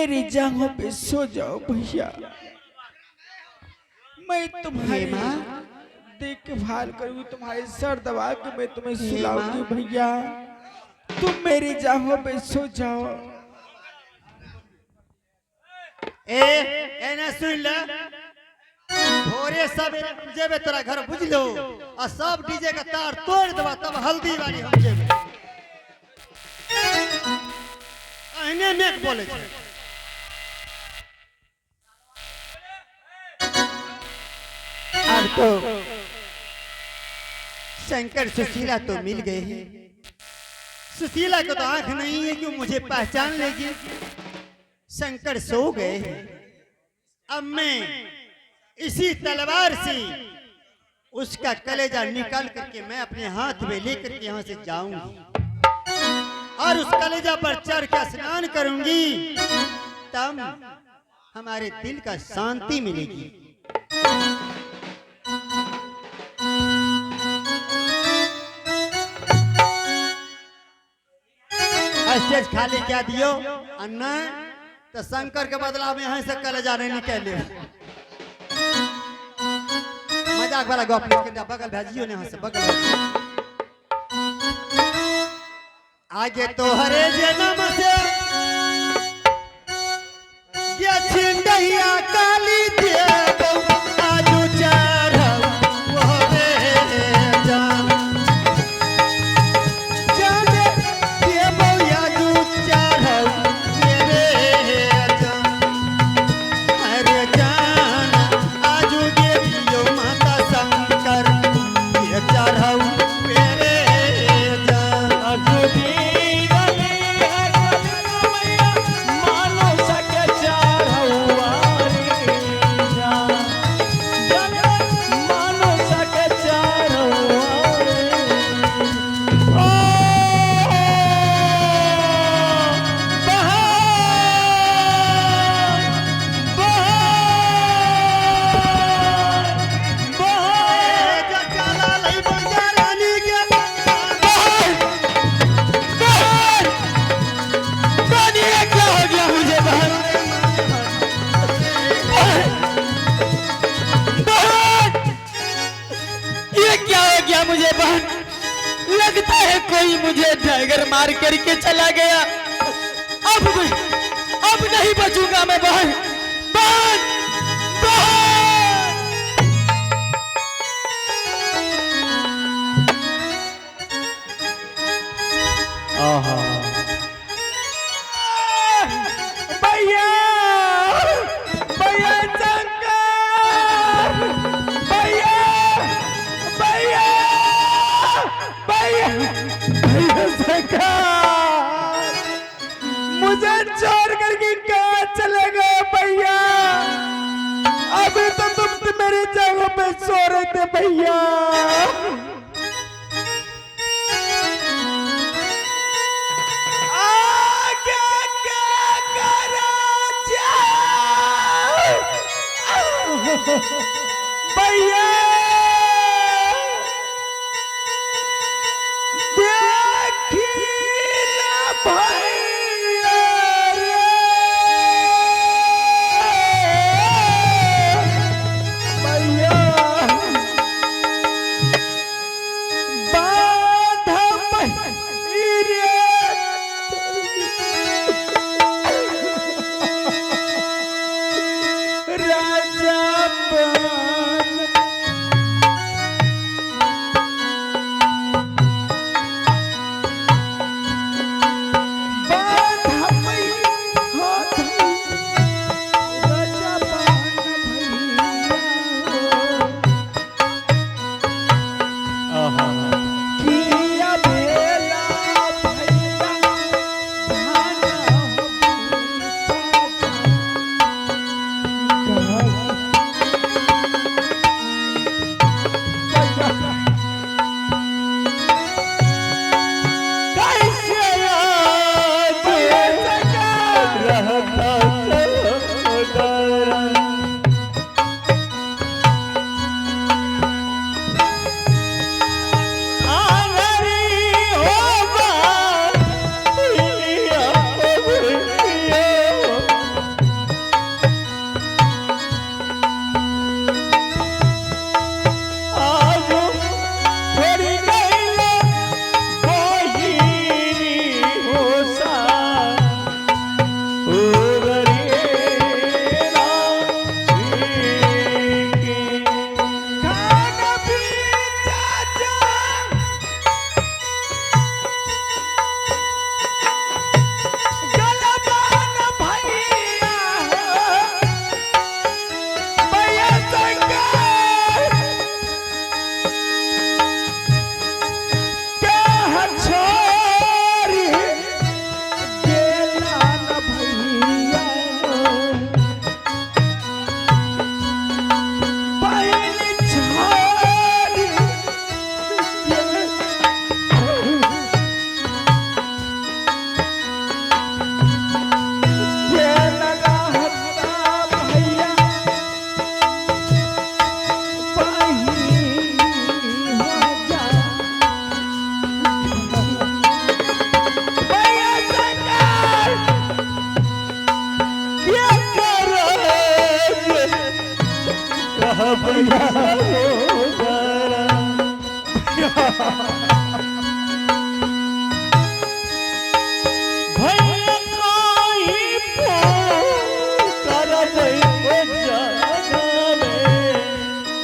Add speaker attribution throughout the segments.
Speaker 1: मेरी जांघों पे सो जाओ भैया, मैं तुम्हारी देखभाल करूंगी, तुम्हारे सर दबा के मैं तुम्हें सुलाऊंगी भैया, तुम मेरी जांघों पे सो जाओ।
Speaker 2: ए ना सुन ले, भोरे सवेरे जेबे तोरा घर बुझलो और सब डीजे का तार तोड़ देबा तब हल्दी वाली हम जेबे। अहने नेक बोले छे। अब तो शंकर सुशीला तो मिल गए हैं। सुशीला को तो आंख नहीं है कि मुझे पहचान लेगी। शंकर सो गए हैं। अब मैं इसी तलवार से उसका कलेजा निकाल करके मैं अपने हाथ में लेकर के यहाँ से जाऊंगी और उस कलेजा पर चढ़ के स्नान करूंगी, तब हमारे दिल का शांति मिलेगी। स्टेज खाली क्या दियो अन्ना, तो शंकर के बदला में यहाँ से कलेजा नहीं निकाले। मजाक वाला गप लेके बगल भेजियो ने, यहाँ से बगल आगे तो हरे जन्म से ये छिंडहिया काली देव आजू चढ़ वो रे जान जाने देव आजू चढ़ रे जान अरे जान आजू देवियो माता शंकर ये चढ़ रे जान आजू
Speaker 1: मुझे बहन, लगता है कोई मुझे डगर मार करके चला गया। अब नहीं बचूंगा मैं बहन, बहन, बहन। भैया, भैया शंकर, भैया, भैया, भैया, भैया शंकर, मुझे छोड़ करके कहाँ चले गए भैया? अभी तो तुम मेरी जगह पे सो रहे थे भैया। भैया देखिए ना भैया रे, भैया बाधा रे राजा
Speaker 3: भैया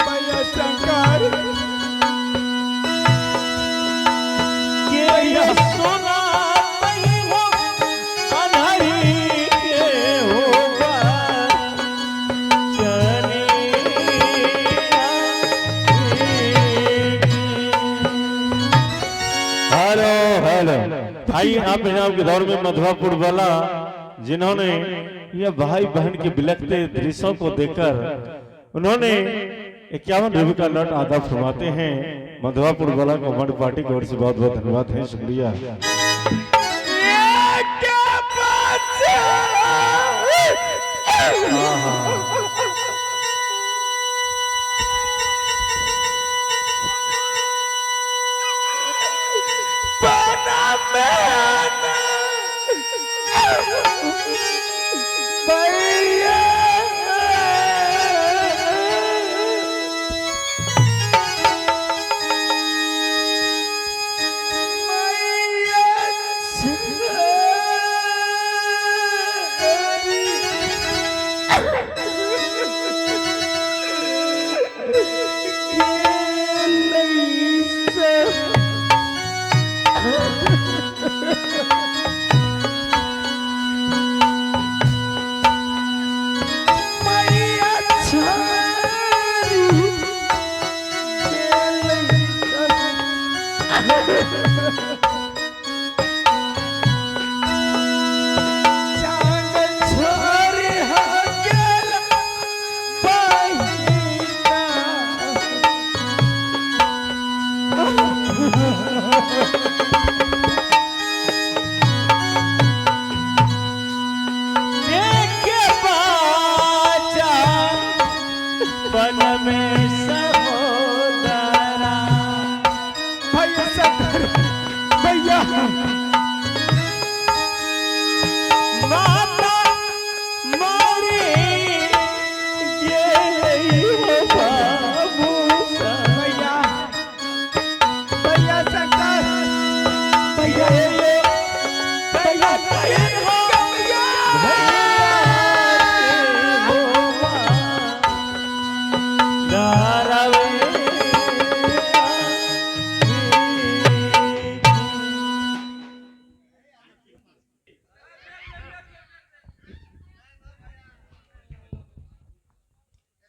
Speaker 1: भैया शंकर
Speaker 3: भाई आप इनाम के दौर में मधुआपुर वाला जिन्होंने यह भाई बहन के बिलखते दृश्यों को देखकर उन्होंने 51 रुपये का नोट आधा फरमाते हैं। मधुआपुर वाला को मंड पार्टी की ओर से बहुत बहुत धन्यवाद है, शुक्रिया।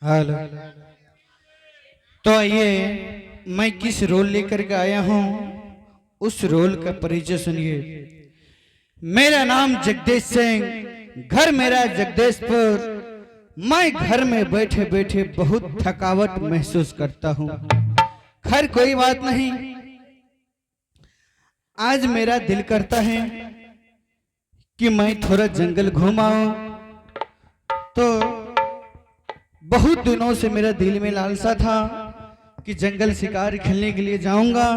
Speaker 2: हेलो, तो आइए मैं किस रोल लेकर के आया हूँ उस रोल का परिचय सुनिए। मेरा नाम जगदीश सिंह, घर मेरा जगदीशपुर। मैं घर में बैठे बैठे बहुत थकावट महसूस करता हूँ। खैर कोई बात नहीं, आज मेरा दिल करता है कि मैं थोड़ा जंगल घूम आऊं। तो बहुत दिनों से मेरा दिल में लालसा था कि जंगल शिकार खेलने के लिए जाऊंगा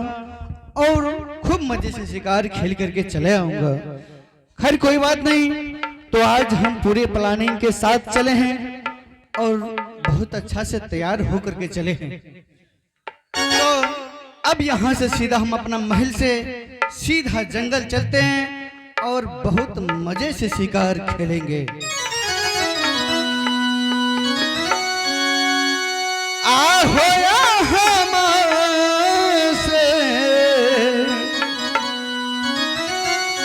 Speaker 2: और खूब मजे से शिकार खेल करके चले आऊंगा। खैर कोई बात नहीं, तो आज हम पूरे प्लानिंग के साथ चले हैं और बहुत अच्छा से तैयार होकर के चले हैं। तो अब यहाँ से सीधा हम अपना महल से सीधा जंगल चलते हैं और बहुत मजे से शिकार खेलेंगे। होया हमसे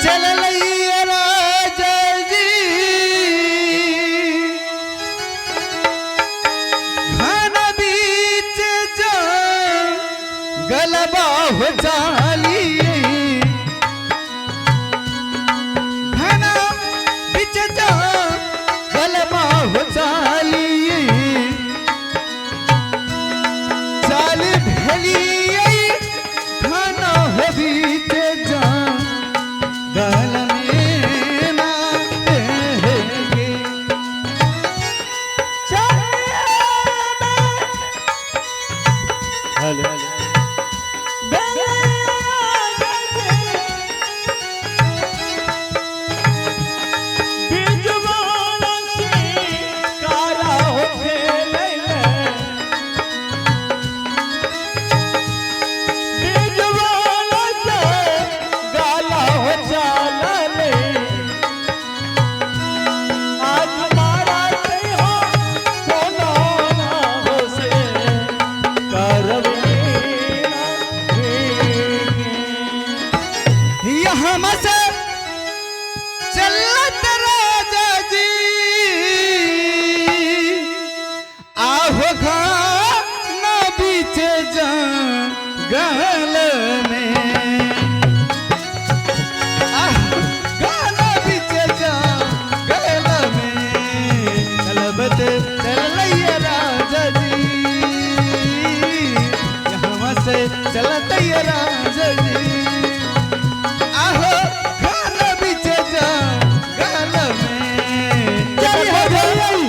Speaker 2: चल लइया राजा जी, घन बीच जा गलबा हो जाली, घन बीच जा
Speaker 1: चलत ये राजा जी आहो खाना बीचे जंगल में
Speaker 2: चल हो गई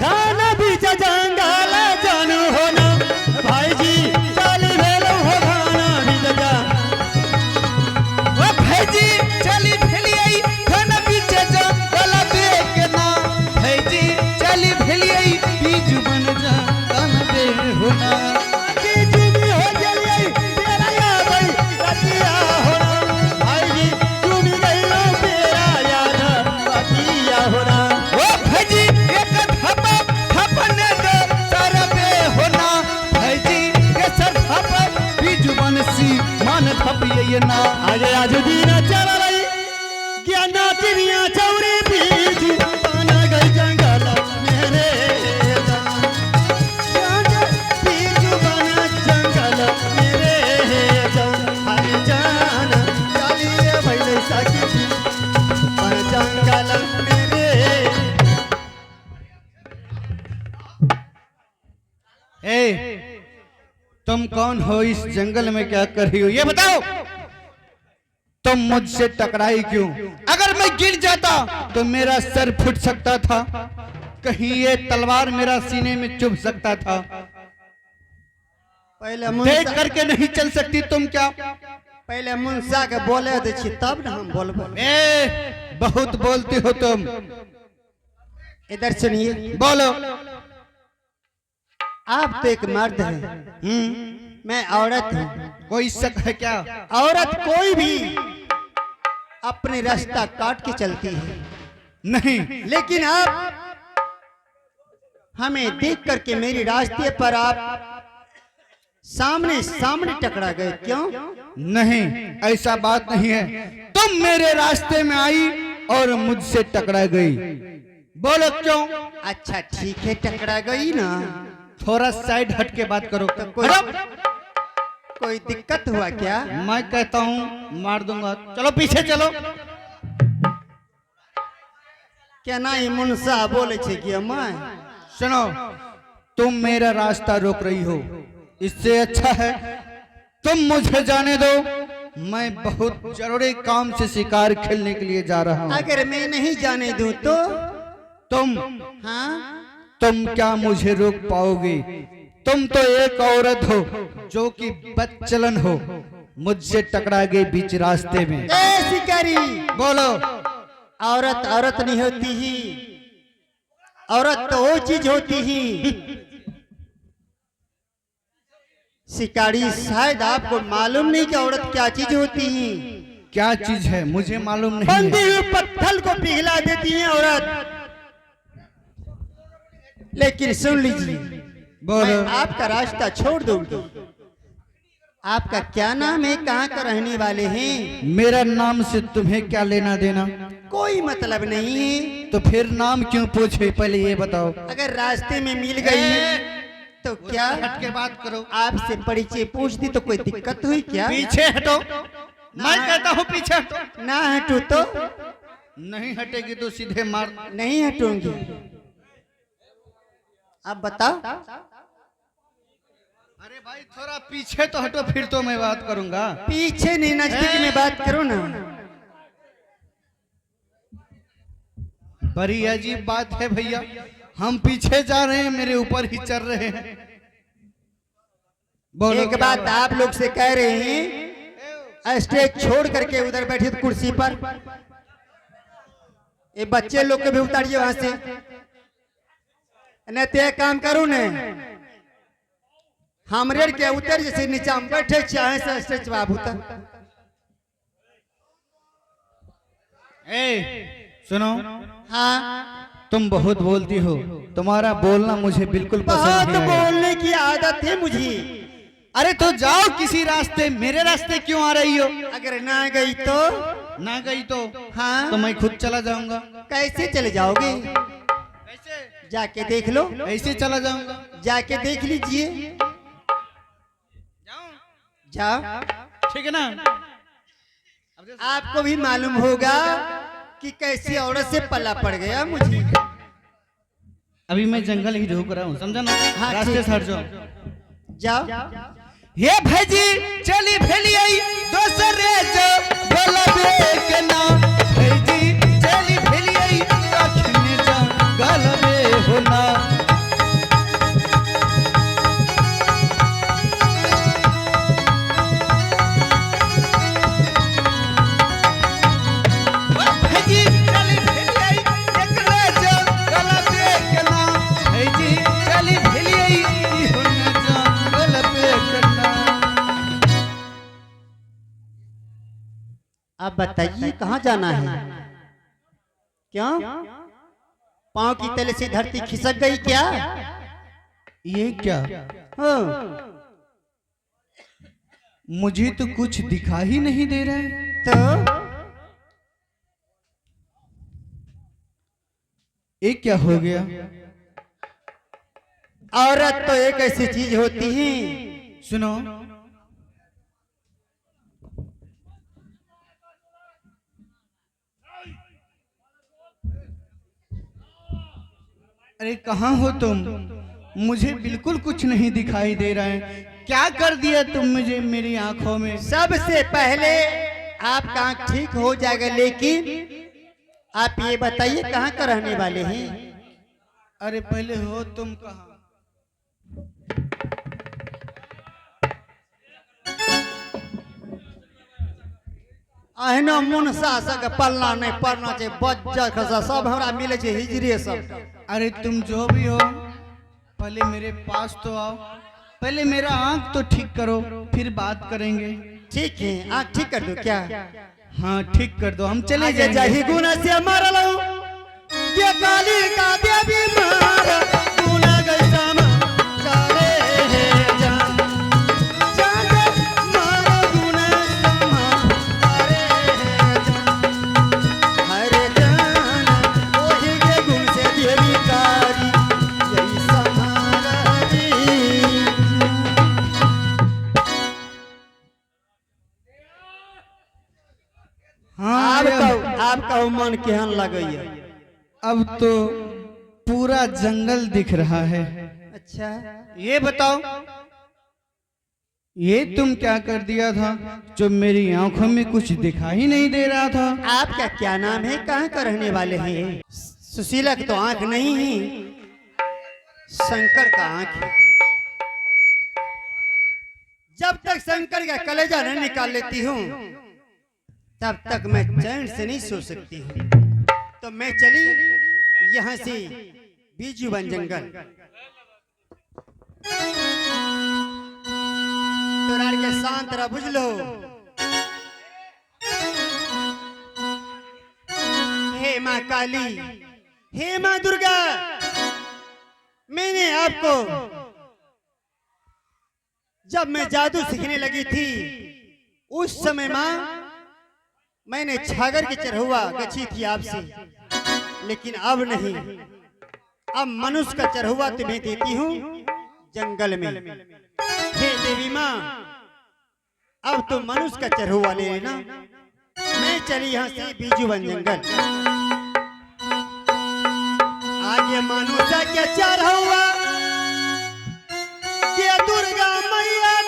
Speaker 2: जाना बीच जंगल जानू हो ना भाई जी चल भेलो हो खाना बीच जा
Speaker 1: ओ भाईजी चली भेलिए खाना बीचे जंगल में के ना भाईजी चली भेलिए बीज बन जंगल में होना
Speaker 2: बीच में हो गई तेरा याद आई रतिया हो ना भाई जी तुम गई लो तेरा याद रतिया हो ना
Speaker 1: ओ भाईजी एक थप्पा थप्पने दे सरबे होना भाईजी के सर थप्पा बीज बनसी मान थपिए ना
Speaker 2: आज दिन चल रही ज्ञाना चिड़िया चौरी बीज बन गई जंगल मेरे बीज बना जंगल मेरे हरी जान चलिए भैले सखी बन जंगल मेरे
Speaker 1: ए तुम कौन हो इस जंगल में क्या कर रही हो ये बताओ तुम मुझसे टकराई क्यों अगर मैं गिर जाता तो मेरा सर फूट सकता था कहीं ये तलवार मेरा सीने में चुभ सकता था
Speaker 2: पहले
Speaker 1: देख करके नहीं चल सकती तुम क्या
Speaker 2: पहले मुंसा के बोले दे छी तब ना हम बोलबो
Speaker 1: ए बहुत बोलती हो तुम
Speaker 2: इधर सुनिए
Speaker 1: बोलो
Speaker 2: आप तो एक मर्द हैं मैं औरत हूँ
Speaker 1: कोई शक है क्या
Speaker 2: औरत कोई भी अपने रास्ता काट के चलती है
Speaker 1: नहीं
Speaker 2: लेकिन आप हमें देख करके मेरी रास्ते पर आप सामने सामने टकरा गए क्यों
Speaker 1: नहीं ऐसा बात नहीं है तुम मेरे रास्ते में आई और मुझसे टकरा गई बोलो क्यों
Speaker 2: अच्छा ठीक है टकरा गई ना
Speaker 1: थोड़ा साइड हट के बात करो
Speaker 2: तो कोई दिक्कत हुआ क्या
Speaker 1: मैं कहता हूँ मार दूंगा चलो पीछे चलो
Speaker 2: क्या ना ये मुंसा बोले छे कि मैं
Speaker 1: सुनो तुम मेरा रास्ता रोक रही हो इससे अच्छा है तुम मुझे जाने दो मैं बहुत जरूरी काम से शिकार खेलने के लिए जा रहा हूँ
Speaker 2: अगर मैं नहीं जाने दूं तो
Speaker 1: तुम
Speaker 2: हाँ
Speaker 1: तुम क्या मुझे रोक पाओगे तुम तो एक औरत हो जो कि बदचलन हो मुझसे टकरा गई बीच रास्ते में
Speaker 2: ए शिकारी
Speaker 1: बोलो
Speaker 2: औरत औरत नहीं होती ही औरत तो वो चीज होती ही शिकारी शायद आपको मालूम नहीं कि औरत क्या चीज होती है
Speaker 1: क्या चीज है मुझे मालूम नहीं
Speaker 2: बंदी
Speaker 1: है।
Speaker 2: हुई पत्थर को पिघला देती है औरत लेकिन सुन लीजिए
Speaker 1: बोलो
Speaker 2: मैं आपका रास्ता छोड़ दूंगी आपका क्या नाम है कहाँ का रहने वाले हैं
Speaker 1: मेरा नाम से तुम्हें क्या लेना देना
Speaker 2: कोई मतलब नहीं है
Speaker 1: तो फिर नाम क्यों पूछे पहले ये बताओ
Speaker 2: अगर रास्ते में मिल गई तो क्या
Speaker 1: हट के बात करो
Speaker 2: आपसे परिचय पूछती तो कोई दिक्कत हुई क्या
Speaker 1: पीछे हटो मैं कहता हूँ पीछे हटो
Speaker 2: ना हटू तो
Speaker 1: नहीं हटेगी तो सीधे मार
Speaker 2: नहीं हटूंगी अब बताओ
Speaker 1: अरे भाई थोड़ा पीछे तो हटो फिर तो मैं बात करूंगा
Speaker 2: पीछे नहीं नजदीक में बात करो ना
Speaker 1: बड़ी अजीब बात है भैया हम पीछे जा रहे हैं मेरे ऊपर ही चल रहे हैं बोलो
Speaker 2: एक
Speaker 1: क्या
Speaker 2: बात आप लोग से कह रहे हैं स्टेज छोड़ करके उधर बैठे थे कुर्सी पर ये बच्चे लोग को भी उतारिए वहां से नहीं तो एक काम करूं ने हमरे के उतर जैसे नीचा में बैठे चाहे से स्टेज बाबू तक
Speaker 1: ए सुनो
Speaker 2: हाँ
Speaker 1: तुम बहुत बोलती हो तुम्हारा बोलना मुझे बिल्कुल पसंद
Speaker 2: बहुत
Speaker 1: नहीं है
Speaker 2: बोलने की आदत है मुझे
Speaker 1: अरे तो जाओ किसी रास्ते मेरे रास्ते क्यों आ रही हो
Speaker 2: अगर ना गई तो
Speaker 1: ना गई तो
Speaker 2: हाँ
Speaker 1: तो मैं खुद चला जाऊंगा
Speaker 2: कैसे चले जाओगे जाके देख लो
Speaker 1: ऐसे चला जाऊंगा
Speaker 2: जाके देख लीजिए जाओ
Speaker 1: ठीक है ना
Speaker 2: आपको भी मालूम होगा कि कैसी औरत से पल्ला पड़ गया मुझे
Speaker 1: अभी मैं जंगल ही ढूंढ रहा हूँ समझा ना
Speaker 2: हाँ,
Speaker 1: रास्ते
Speaker 2: ठीक
Speaker 1: से हट जाओ
Speaker 2: जाओ
Speaker 1: ये भजी चली भेलिए दोसरे जो गलबे के ना भजी चली भेलिए अखने जा गलबे होना भजी चली भेलिए एकरे जो गलबे के ना भजी चली भेलिए होना जा गलबे के ना।
Speaker 2: अब बताइए कहाँ जाना है? क्यों पांव की तले से धरती खिसक गई क्या?
Speaker 1: ये क्या?
Speaker 2: हाँ।
Speaker 1: मुझे तो कुछ दिखा ही नहीं दे रहा है।
Speaker 2: तो
Speaker 1: ये क्या हो गया?
Speaker 2: औरत तो एक ऐसी चीज होती है।
Speaker 1: सुनो, अरे कहाँ हो तुम? मुझे बिल्कुल कुछ नहीं दिखाई दे रहा है। क्या कर दिया तुम मुझे मेरी आंखों में?
Speaker 2: सबसे पहले आपका आंख ठीक हो जाएगा, लेकिन आप ये बताइए कहाँ का रहने वाले हैं?
Speaker 1: अरे पहले हो तुम कहाँ?
Speaker 2: अहिना मुन सासक पलना नहीं पढ़ना चाहिए, बच्चा खसा सब हमरा मिले छे हिजरे सब।
Speaker 1: अरे तुम जो भी हो पहले मेरे पास तो आओ। पहले मेरा आंख तो ठीक करो, फिर बात करेंगे।
Speaker 2: ठीक है, आंख ठीक कर दो क्या?
Speaker 1: हाँ ठीक कर दो, हम चले
Speaker 2: आगे जाही
Speaker 1: जाएंगे।
Speaker 2: गुना से मर लो ये काली का देवी मार गुना गैसा करे है जान जान मार गुना समा करे है जान हरे जान ओही के गुण से देवी कारी यही समारी।
Speaker 1: हाँ
Speaker 2: आपका मन केहन लगैया?
Speaker 1: अब तो पूरा जंगल दिख रहा है।
Speaker 2: अच्छा,
Speaker 1: ये बताओ, ये तुम क्या कर दिया था जो मेरी आंखों में कुछ दिखाई नहीं दे रहा था?
Speaker 2: आपका क्या नाम है? कहाँ का रहने वाले हैं? सुशीला की तो आंख नहीं है, शंकर का आंख है। जब तक शंकर का कलेजा नहीं निकाल लेती हूँ तब तक मैं चैन से नहीं सो सकती हूँ। तो मैं चली यहाँ से बीजूवन जंगल। तोरार के शांत रह बुझ लो। हे माँ काली, हे माँ दुर्गा, मैंने आपको जब मैं जादू सीखने लगी थी उस समय माँ मैंने छागर की चरहुआ गछी थी आपसे, लेकिन अब नहीं। अब मनुष्य का चरहुआ तुम्हें देती हूँ जंगल में। हे देवी माँ, अब तो मनुष्य का चरहुआ ले लेना। मैं चली यहाँ से बीजूवन जंगल। आगे मनुष्य क्या चरहुआ क्या दुर्गा मैया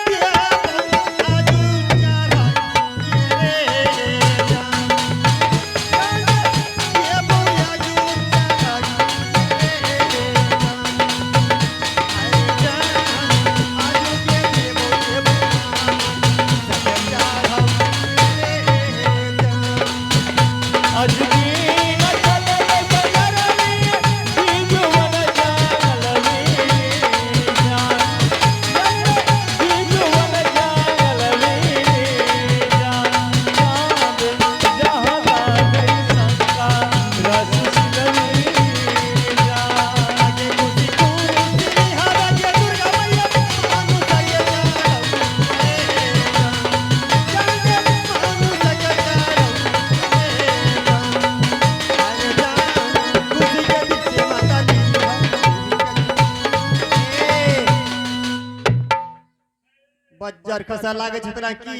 Speaker 2: बज्जर खसा लागे छतरा की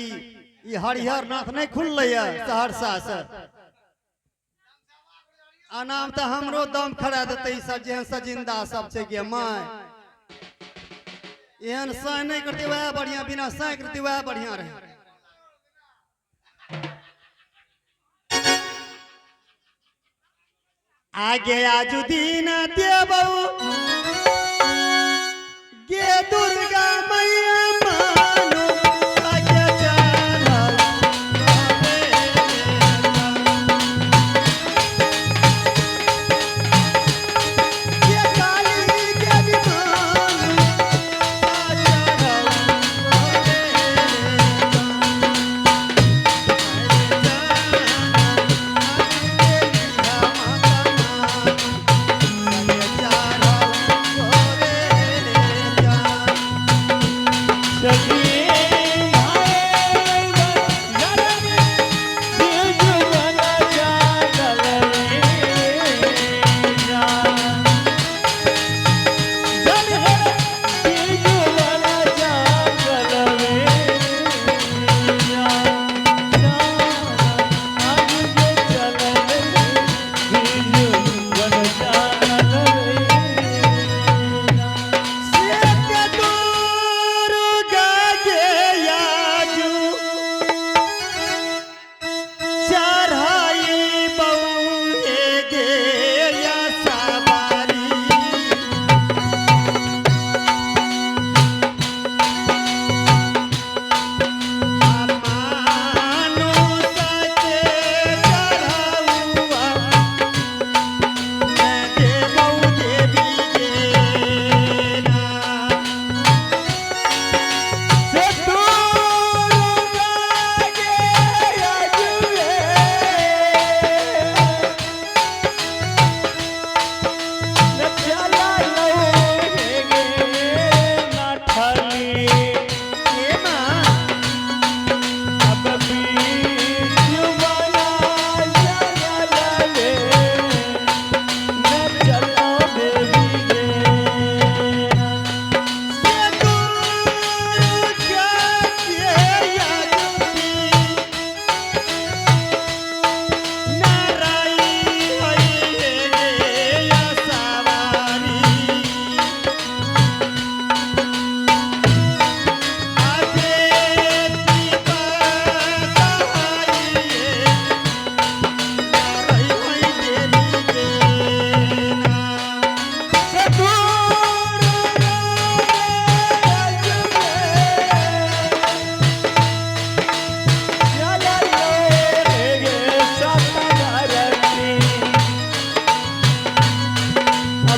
Speaker 2: ई हरिहर नाथ नहीं खुल सहरसा से। अनाम तो हमरो दम खड़ा देते सब जेहन सजिंदा सब छे गे माय। एहन सह नहीं करते हुआ बढ़िया, बिना सह करते हुआ बढ़िया रहे। आगे आजू दीन देबऊ गे दुर्गा मैया मानो आगे चढ़ऊ गे काली देवी मानो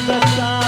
Speaker 3: the sun.